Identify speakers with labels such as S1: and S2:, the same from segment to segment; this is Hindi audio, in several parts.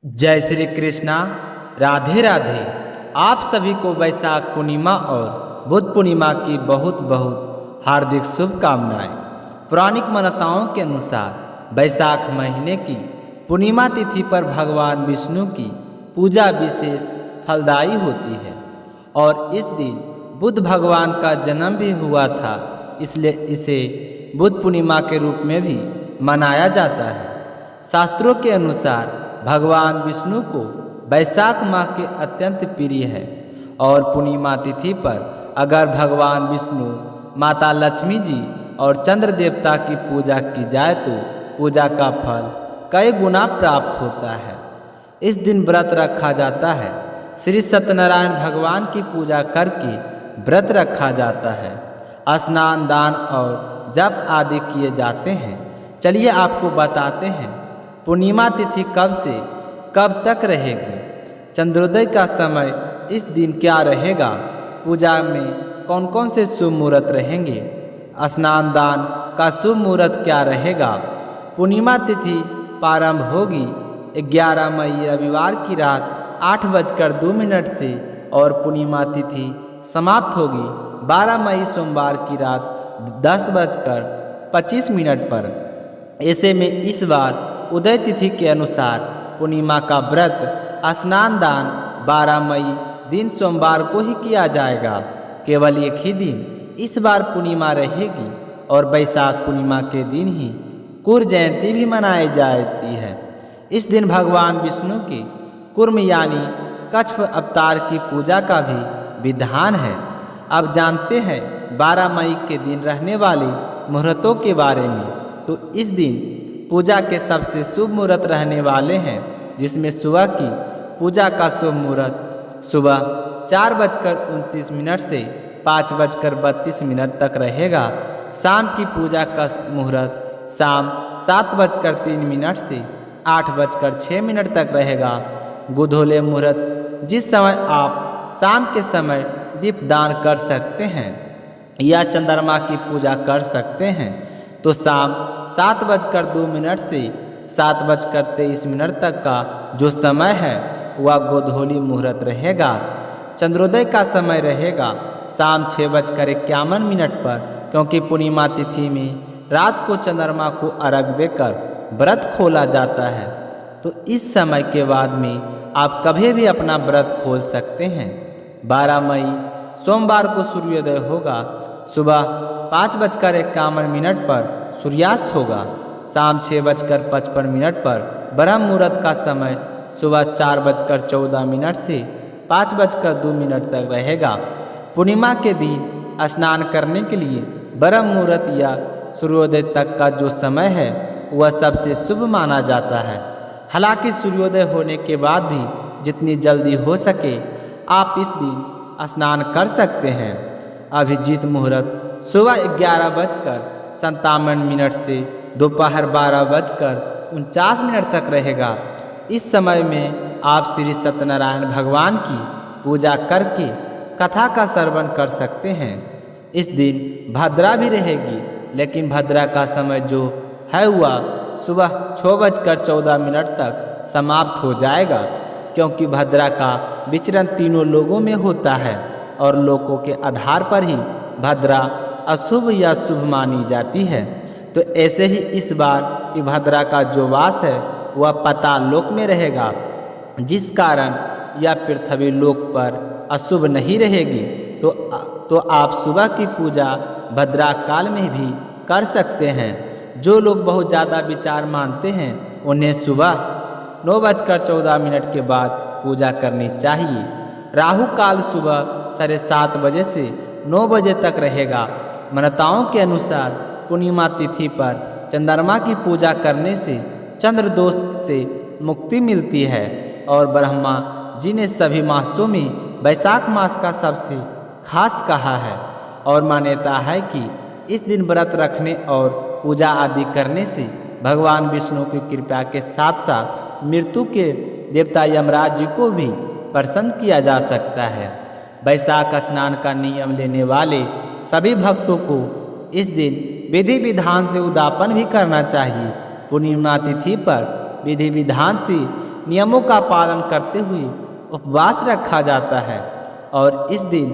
S1: जय श्री कृष्णा। राधे राधे। आप सभी को वैशाख पूर्णिमा और बुद्ध पूर्णिमा की बहुत बहुत हार्दिक शुभकामनाएं। पौराणिक मान्यताओं के अनुसार वैशाख महीने की पूर्णिमा तिथि पर भगवान विष्णु की पूजा विशेष फलदायी होती है और इस दिन बुद्ध भगवान का जन्म भी हुआ था, इसलिए इसे बुद्ध पूर्णिमा के रूप में भी मनाया जाता है। शास्त्रों के अनुसार भगवान विष्णु को वैशाख माह के अत्यंत प्रिय है और पूर्णिमा तिथि पर अगर भगवान विष्णु, माता लक्ष्मी जी और चंद्र देवता की पूजा की जाए तो पूजा का फल कई गुना प्राप्त होता है। इस दिन व्रत रखा जाता है। श्री सत्यनारायण भगवान की पूजा करके व्रत रखा जाता है। स्नान, दान और जप आदि किए जाते हैं। चलिए आपको बताते हैं पूर्णिमा तिथि कब से कब तक रहेगी, चंद्रोदय का समय इस दिन क्या रहेगा, पूजा में कौन कौन से शुभ मुहूर्त रहेंगे, स्नान दान का शुभ मुहूर्त क्या रहेगा। पूर्णिमा तिथि प्रारंभ होगी 11 मई रविवार की रात 8:02 से और पूर्णिमा तिथि समाप्त होगी 12 मई सोमवार की रात 10:25 पर। ऐसे में इस बार उदय तिथि के अनुसार पूर्णिमा का व्रत, स्नान दान 12 मई दिन सोमवार को ही किया जाएगा। केवल एक ही दिन इस बार पूर्णिमा रहेगी और वैशाख पूर्णिमा के दिन ही कुर्म जयंती भी मनाई जाती है। इस दिन भगवान विष्णु के कुर्म यानी कच्छ अवतार की पूजा का भी विधान है। अब जानते हैं 12 मई के दिन रहने वाले मुहूर्तों के बारे में। तो इस दिन पूजा के सबसे शुभ मुहूर्त रहने वाले हैं, जिसमें सुबह की पूजा का शुभ मुहूर्त सुबह 4:29 से 5:32 तक रहेगा। शाम की पूजा का मुहूर्त शाम 7:03 से 8:06 तक रहेगा। गोधूली मुहूर्त, जिस समय आप शाम के समय दीपदान कर सकते हैं या चंद्रमा की पूजा कर सकते हैं, तो शाम 7:02 से 7:23 तक का जो समय है वह गोधूली मुहूर्त रहेगा। चंद्रोदय का समय रहेगा शाम 6:51 पर, क्योंकि पूर्णिमा तिथि में रात को चंद्रमा को अर्घ देकर व्रत खोला जाता है। तो इस समय के बाद में आप कभी भी अपना व्रत खोल सकते हैं। 12 मई सोमवार को सूर्योदय होगा। सुबह 5:51 पर सूर्यास्त होगा। शाम 6:55 पर ब्रह्म मुहूर्त का समय सुबह 4:14 से 5:02 तक रहेगा। पूर्णिमा के दिन स्नान करने के लिए ब्रह्म मुहूर्त या सूर्योदय तक का जो समय है वह सबसे शुभ माना जाता है। हालांकि सूर्योदय होने के बाद भी जितनी जल्दी हो सके आप इस दिन स्नान कर सकते हैं। अभिजीत मुहूर्त सुबह 11:57 से दोपहर 12:49 तक रहेगा। इस समय में आप श्री सत्यनारायण भगवान की पूजा करके कथा का श्रवण कर सकते हैं। इस दिन भद्रा भी रहेगी, लेकिन भद्रा का समय जो है वह सुबह 6:14 तक समाप्त हो जाएगा, क्योंकि भद्रा का विचरण तीनों लोगों में होता है और लोगों के आधार पर ही भद्रा अशुभ या शुभ मानी जाती है। तो ऐसे ही इस बार की भद्रा का जो वास है वह पाताल लोक में रहेगा, जिस कारण यह पृथ्वी लोक पर अशुभ नहीं रहेगी। तो आप सुबह की पूजा भद्रा काल में भी कर सकते हैं। जो लोग बहुत ज़्यादा विचार मानते हैं उन्हें सुबह 9:14 के बाद पूजा करनी चाहिए। राहु काल सुबह 7:30 बजे से 9 बजे तक रहेगा। मान्यताओं के अनुसार पूर्णिमा तिथि पर चंद्रमा की पूजा करने से चंद्र दोष से मुक्ति मिलती है और ब्रह्मा जी ने सभी मासों में वैशाख मास का सबसे खास कहा है। और मान्यता है कि इस दिन व्रत रखने और पूजा आदि करने से भगवान विष्णु की कृपा के साथ साथ मृत्यु के देवता यमराज जी को भी प्रसन्न किया जा सकता है। वैशाख स्नान का नियम लेने वाले सभी भक्तों को इस दिन विधि विधान से उद्यापन भी करना चाहिए। पूर्णिमा तिथि पर विधि विधान से नियमों का पालन करते हुए उपवास रखा जाता है और इस दिन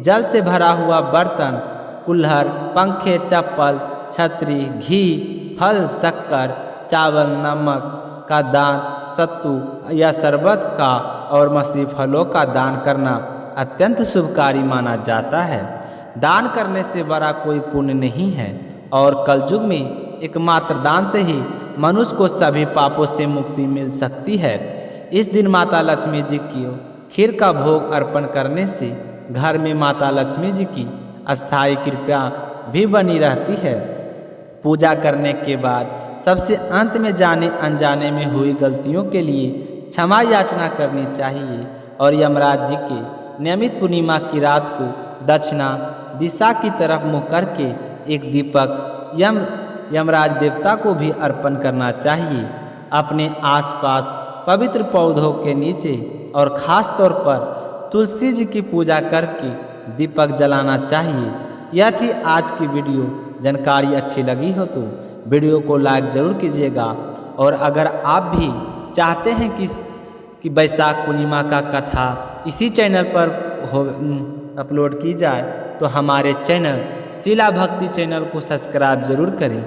S1: जल से भरा हुआ बर्तन, कुल्हड़, पंखे, चप्पल, छतरी, घी, फल, शक्कर, चावल, नमक का दान, सत्तू या शरबत का और मसीह फलों का दान करना अत्यंत शुभकारी माना जाता है। दान करने से बड़ा कोई पुण्य नहीं है और कलयुग में एकमात्र दान से ही मनुष्य को सभी पापों से मुक्ति मिल सकती है। इस दिन माता लक्ष्मी जी की खीर का भोग अर्पण करने से घर में माता लक्ष्मी जी की अस्थायी कृपा भी बनी रहती है। पूजा करने के बाद सबसे अंत में जाने अनजाने में हुई गलतियों के लिए क्षमा याचना करनी चाहिए और यमराज जी के नियमित पूर्णिमा की रात को दक्षिणा दिशा की तरफ मुँह करके एक दीपक यमराज देवता को भी अर्पण करना चाहिए। अपने आसपास पवित्र पौधों के नीचे और ख़ास तौर पर तुलसी जी की पूजा करके दीपक जलाना चाहिए। यह थी आज की वीडियो। जानकारी अच्छी लगी हो तो वीडियो को लाइक ज़रूर कीजिएगा और अगर आप भी चाहते हैं कि बैसाख पूर्णिमा का कथा इसी चैनल पर अपलोड की जाए तो हमारे चैनल शीला भक्ति चैनल को सब्सक्राइब ज़रूर करें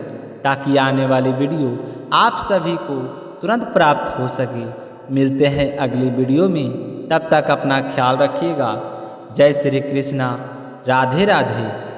S1: ताकि आने वाली वीडियो आप सभी को तुरंत प्राप्त हो सके। मिलते हैं अगली वीडियो में, तब तक अपना ख्याल रखिएगा। जय श्री कृष्णा, राधे राधे।